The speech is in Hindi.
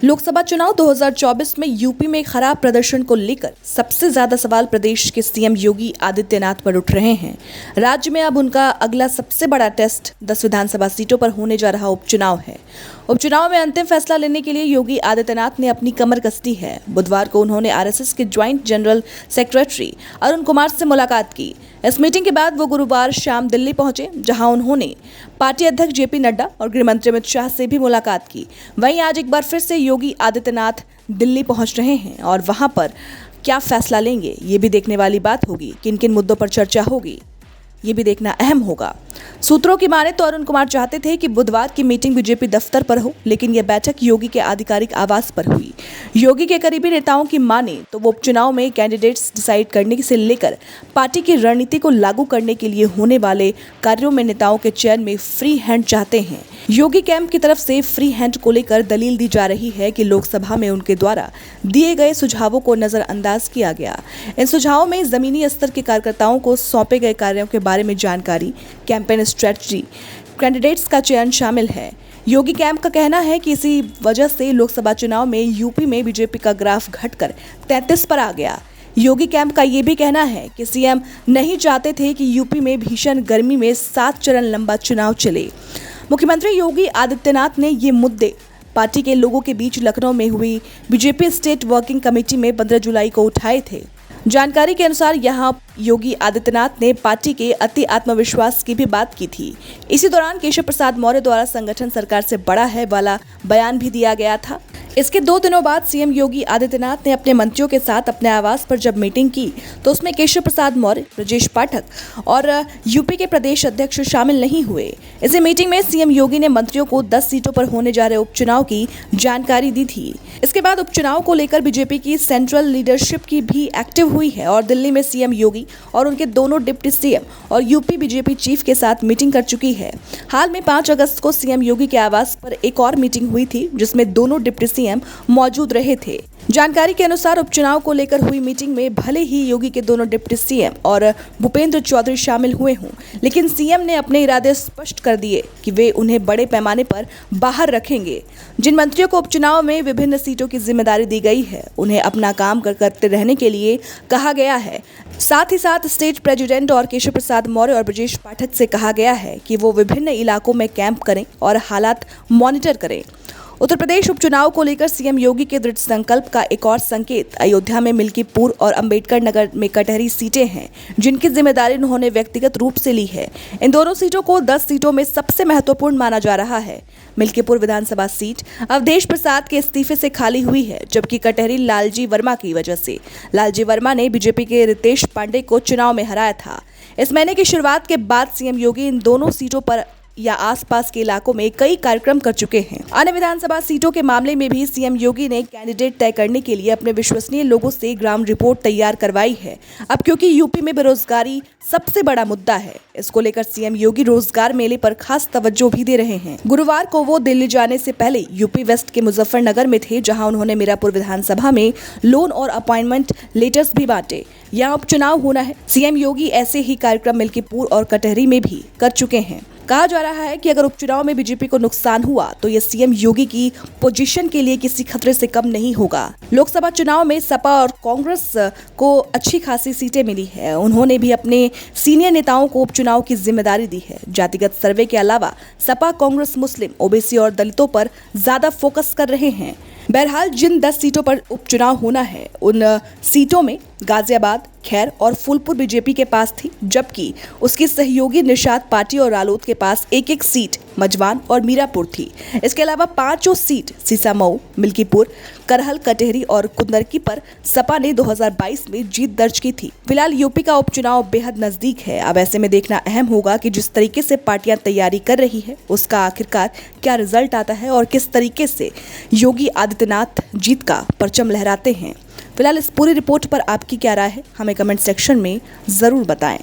लोकसभा चुनाव 2024 में यूपी में खराब प्रदर्शन को लेकर सबसे ज्यादा सवाल प्रदेश के सीएम योगी आदित्यनाथ पर उठ रहे हैं। राज्य में अब उनका अगला सबसे बड़ा टेस्ट 10 विधानसभा सीटों पर होने जा रहा उपचुनाव है। उपचुनाव में अंतिम फैसला लेने के लिए योगी आदित्यनाथ ने अपनी कमर कसी है। बुधवार को उन्होंने आरएसएस के joint general secretary Arun Kumar से मुलाकात की। इस मीटिंग के बाद वो गुरुवार शाम दिल्ली पहुंचे, जहां उन्होंने पार्टी अध्यक्ष जेपी नड्डा और गृह मंत्री अमित शाह से भी मुलाकात की। वहीं आज एक बार फिर से योगी आदित्यनाथ दिल्ली पहुंच रहे हैं और वहां पर क्या फैसला लेंगे, ये भी देखने वाली बात होगी। किन किन मुद्दों पर चर्चा होगी, ये भी देखना अहम होगा। सूत्रों की माने तो अरुण कुमार चाहते थे कि बुधवार की मीटिंग बीजेपी दफ्तर पर हो, लेकिन यह बैठक योगी के आधिकारिक आवास पर हुई। योगी के करीबी नेताओं की माने तो वो उपचुनाव में कैंडिडेट्स डिसाइड करने से लेकर पार्टी की रणनीति को लागू करने के लिए होने वाले कार्यों में नेताओं के चयन में फ्री हैंड चाहते हैं। योगी कैंप की तरफ से फ्री हैंड को लेकर दलील दी जा रही है कि लोकसभा में उनके द्वारा दिए गए सुझावों को नजरअंदाज किया गया। इन सुझावों में जमीनी स्तर के कार्यकर्ताओं को सौंपे गए कार्यों के बारे में जानकारी, कैंपेन स्ट्रेटजी, कैंडिडेट्स का चयन शामिल है। योगी कैंप का कहना है कि इसी वजह से लोकसभा चुनाव में यूपी में बीजेपी का ग्राफ घटकर 33 पर आ गया। योगी कैंप का ये भी कहना है कि सीएम नहीं चाहते थे कि यूपी में भीषण गर्मी में 7 चरण लंबा चुनाव चले। मुख्यमंत्री योगी आदित्यनाथ ने ये मुद्दे पार्टी के लोगों के बीच लखनऊ में हुई बीजेपी स्टेट वर्किंग कमेटी में 15 जुलाई को उठाए थे। जानकारी के अनुसार यहां योगी आदित्यनाथ ने पार्टी के अति आत्मविश्वास की भी बात की थी। इसी दौरान केशव प्रसाद मौर्य द्वारा संगठन सरकार से बड़ा है वाला बयान भी दिया गया था। इसके 2 दिनों बाद सीएम योगी आदित्यनाथ ने अपने मंत्रियों के साथ अपने आवास पर जब मीटिंग की तो उसमें केशव प्रसाद मौर्य, ब्रजेश पाठक और यूपी के प्रदेश अध्यक्ष शामिल नहीं हुए। इसी मीटिंग में सीएम योगी ने मंत्रियों को 10 सीटों पर होने जा रहे उपचुनाव की जानकारी दी थी। इसके बाद उपचुनाव को लेकर बीजेपी की सेंट्रल लीडरशिप की भी एक्टिव हुई है और दिल्ली में सीएम योगी और उनके दोनों डिप्टी सीएम और यूपी बीजेपी चीफ के साथ मीटिंग कर चुकी है। हाल में 5 अगस्त को सीएम योगी के आवास पर एक और मीटिंग हुई थी, जिसमें दोनों डिप्टी सीएम मौजूद रहे थे। जानकारी के अनुसार उपचुनाव को लेकर हुई मीटिंग में भले ही योगी के दोनों डिप्टी सीएम और भूपेंद्र चौधरी शामिल हुए हों, लेकिन सीएम ने अपने इरादे स्पष्ट कर दिए कि वे उन्हें बड़े पैमाने पर बाहर रखेंगे। जिन मंत्रियों को उपचुनाव में विभिन्न सीटों की जिम्मेदारी दी गई है, उन्हें अपना काम करते रहने के लिए कहा गया है। साथ ही साथ स्टेट प्रेसिडेंट और केशव प्रसाद मौर्य और ब्रजेश पाठक से कहा गया है कि वो विभिन्न इलाकों में कैंप करें और हालात मॉनिटर करें। उत्तर प्रदेश उपचुनाव को लेकर सीएम योगी के दृढ़ संकल्प का एक और संकेत अयोध्या में मिल्कीपुर और अंबेडकर नगर में कटहरी सीटें हैं, जिनकी जिम्मेदारी उन्होंने व्यक्तिगत रूप से ली है। इन दोनों सीटों को 10 सीटों में सबसे महत्वपूर्ण माना जा रहा है। मिल्कीपुर विधानसभा सीट अवधेश प्रसाद के इस्तीफे से खाली हुई है, जबकि कटहरी लालजी वर्मा की वजह से। लालजी वर्मा ने बीजेपी के रितेश पांडे को चुनाव में हराया था। इस महीने की शुरुआत के बाद सीएम योगी इन दोनों सीटों पर या आसपास के इलाकों में कई कार्यक्रम कर चुके हैं। अन्य विधानसभा सीटों के मामले में भी सीएम योगी ने कैंडिडेट तय करने के लिए अपने विश्वसनीय लोगों से ग्राउंड रिपोर्ट तैयार करवाई है। अब क्योंकि यूपी में बेरोजगारी सबसे बड़ा मुद्दा है, इसको लेकर सीएम योगी रोजगार मेले पर खास तवज्जो भी दे रहे हैं। गुरुवार को वो दिल्ली जाने से पहले यूपी वेस्ट के मुजफ्फरनगर में थे, जहां उन्होंने मीरापुर विधानसभा में लोन और अपॉइंटमेंट लेटर्स भी बांटे। यहाँ उपचुनाव होना है। सीएम योगी ऐसे ही कार्यक्रम मिल्कीपुर और कटहरी में भी कर चुके हैं। कहा जा रहा है कि अगर उपचुनाव में बीजेपी को नुकसान हुआ तो ये सीएम योगी की पोजीशन के लिए किसी खतरे से कम नहीं होगा। लोकसभा चुनाव में सपा और कांग्रेस को अच्छी खासी सीटें मिली है। उन्होंने भी अपने सीनियर नेताओं को उपचुनाव की जिम्मेदारी दी है। जातिगत सर्वे के अलावा सपा, कांग्रेस मुस्लिम, ओबीसी और दलितों पर ज्यादा फोकस कर रहे हैं। बहरहाल जिन 10 सीटों पर उपचुनाव होना है, उन सीटों में गाजियाबाद, खैर और फूलपुर बीजेपी के पास थी, जबकि उसकी सहयोगी निषाद पार्टी और रालोद के पास एक सीट मजवान और मीरापुर थी। इसके अलावा 5 सीट सीसामऊ, मिल्कीपुर, करहल, कटहरी और कुंदरकी पर सपा ने 2022 में जीत दर्ज की थी। फिलहाल यूपी का उपचुनाव बेहद नजदीक है। अब ऐसे में देखना अहम होगा कि जिस तरीके से पार्टियां तैयारी कर रही है, उसका आखिरकार क्या रिजल्ट आता है और किस तरीके से योगी आदित्यनाथ जीत का परचम लहराते हैं। फिलहाल इस पूरी रिपोर्ट पर आपकी क्या राय है, हमें कमेंट सेक्शन में जरूर बताएं।